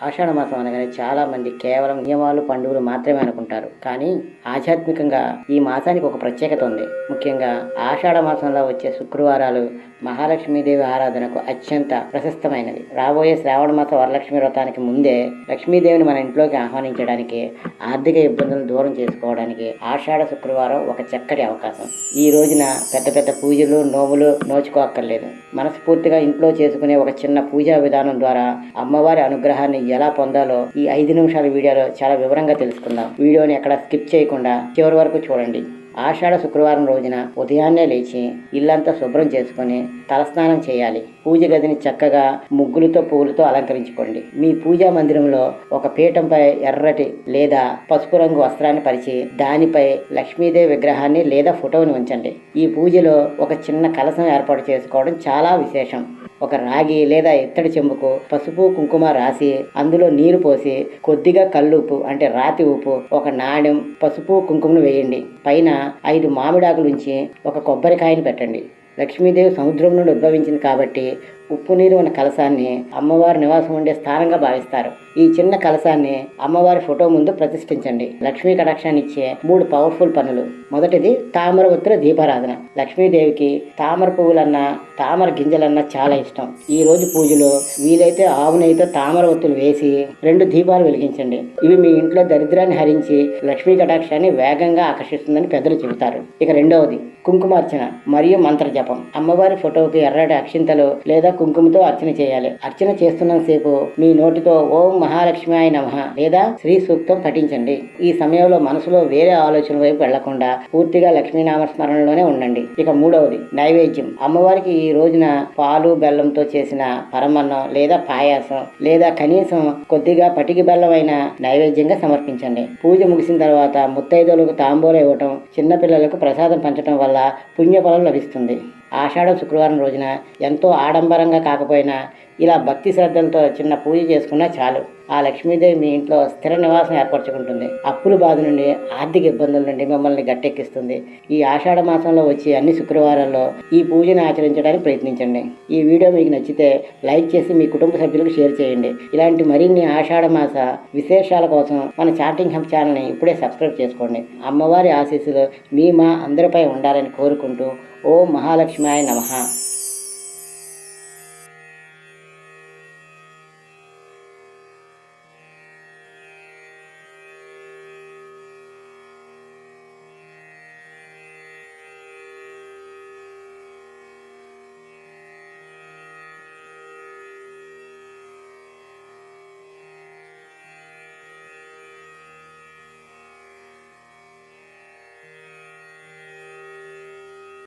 ఆషాఢ మాసం అనగానే చాలా మంది కేవలం నియమాలు పండుగలు మాత్రమే అనుకుంటారు. కానీ ఆధ్యాత్మికంగా ఈ మాసానికి ఒక ప్రత్యేకత ఉంది. ముఖ్యంగా ఆషాఢ మాసంలో వచ్చే శుక్రవారాలు మహాలక్ష్మీదేవి ఆరాధనకు అత్యంత ప్రశస్తమైనవి. రాబోయే శ్రావణ మాస వరలక్ష్మి వ్రతానికి ముందే లక్ష్మీదేవిని మన ఇంట్లోకి ఆహ్వానించడానికి, ఆర్థిక ఇబ్బందులను దూరం చేసుకోవడానికి ఆషాఢ శుక్రవారం ఒక చక్కటి అవకాశం. ఈ రోజున పెద్ద పెద్ద పూజలు నోములు నోచుకోక్కర్లేదు. మనస్ఫూర్తిగా ఇంట్లో చేసుకునే ఒక చిన్న పూజా విధానం ద్వారా అమ్మవారి అనుగ్రహాన్ని ఎలా పొందాలో ఈ 5 నిమిషాల వీడియోలో చాలా వివరంగా తెలుసుకుందాం. వీడియోని ఎక్కడ స్కిప్ చేయకుండా చివరి వరకు చూడండి. ఆషాఢ శుక్రవారం రోజున ఉదయాన్నే లేచి ఇల్లంతా శుభ్రం చేసుకొని తలస్నానం చేయాలి. పూజ గదిని చక్కగా ముగ్గులతో పువ్వులతో అలంకరించుకోండి. మీ పూజా మందిరంలో ఒక పీఠంపై ఎర్రటి లేదా పసుపు రంగు వస్త్రాన్ని పరిచి దానిపై లక్ష్మీదేవి విగ్రహాన్ని లేదా ఫోటోని ఉంచండి. ఈ పూజలో ఒక చిన్న కలశం ఏర్పాటు చేసుకోవడం చాలా విశేషం. ఒక రాగి లేదా ఇత్తడి చెంబుకు పసుపు కుంకుమ రాసి అందులో నీరు పోసి కొద్దిగా కల్లుప్పు అంటే రాతి ఉప్పు, ఒక నాణెం పసుపు కుంకుమను వేయండి. పైన 5 మామిడాకులు ఉంచి ఒక కొబ్బరికాయను పెట్టండి. లక్ష్మీదేవి సముద్రం నుండి ఉద్భవించింది కాబట్టి ఉప్పు నీరు ఉన్న కలశాన్ని అమ్మవారి నివాసం ఉండే స్థానంగా భావిస్తారు. ఈ చిన్న కలశాన్ని అమ్మవారి ఫోటో ముందు ప్రతిష్ఠించండి. లక్ష్మీ కటాక్షాన్ని ఇచ్చే 3 పవర్ఫుల్ పనులు. మొదటిది తామర ఒత్తుల దీపారాధన. లక్ష్మీదేవికి తామర పువ్వులన్నా తామర గింజలన్నా చాలా ఇష్టం. ఈ రోజు పూజలో వీలైతే ఆవు నెయ్యితో తామర ఒత్తులు వేసి 2 దీపాలు వెలిగించండి. ఇవి మీ ఇంట్లో దరిద్రాన్ని హరించి లక్ష్మీ కటాక్షాన్ని వేగంగా ఆకర్షిస్తుందని పెద్దలు చెబుతారు. ఇక రెండవది కుంకుమార్చన మరియు మంత్ర జపం. అమ్మవారి ఫోటోకి ఎర్రటి అక్షింతలు లేదా కుంకుమతో అర్చన చేయాలి. అర్చన చేస్తున్నంతసేపు మీ నోటితో ఓం మహాలక్ష్మ్యాయ నమః లేదా శ్రీ సూక్తం పఠించండి. ఈ సమయంలో మనసులో వేరే ఆలోచన వైపు వెళ్లకుండా పూర్తిగా లక్ష్మీనామ స్మరణలోనే ఉండండి. ఇక మూడవది నైవేద్యం. అమ్మవారికి ఈ రోజున పాలు బెల్లంతో చేసిన పరమన్నం లేదా పాయాసం లేదా కనీసం కొద్దిగా పటికి బెల్లం అయిన నైవేద్యంగా సమర్పించండి. పూజ ముగిసిన తర్వాత ముత్తైదువులకు తాంబూలం ఇవ్వటం, చిన్నపిల్లలకు ప్రసాదం పంచడం వల్ల పుణ్యఫలం లభిస్తుంది. ఆషాఢ శుక్రవారం రోజున ఎంతో ఆడంబరంగా కాకపోయినా ఇలా భక్తి శ్రద్ధలతో చిన్న పూజ చేసుకున్నా చాలు. ఆ లక్ష్మీదేవి మీ ఇంట్లో స్థిర నివాసం ఏర్పరచుకుంటుంది. అప్పుల బాధ నుండి, ఆర్థిక ఇబ్బందుల నుండి మిమ్మల్ని గట్టెక్కిస్తుంది. ఈ ఆషాఢ మాసంలో వచ్చే అన్ని శుక్రవారాల్లో ఈ పూజను ఆచరించడానికి ప్రయత్నించండి. ఈ వీడియో మీకు నచ్చితే లైక్ చేసి మీ కుటుంబ సభ్యులకు షేర్ చేయండి. ఇలాంటి మరిన్ని ఆషాఢ మాస విశేషాల కోసం మన చాటింగ్ హబ్ ఛానల్ని ఇప్పుడే సబ్స్క్రైబ్ చేసుకోండి. అమ్మవారి ఆశీస్సులు మీ మా అందరిపై ఉండాలని కోరుకుంటూ ఓం మహాలక్ష్మ్యాయ నమః.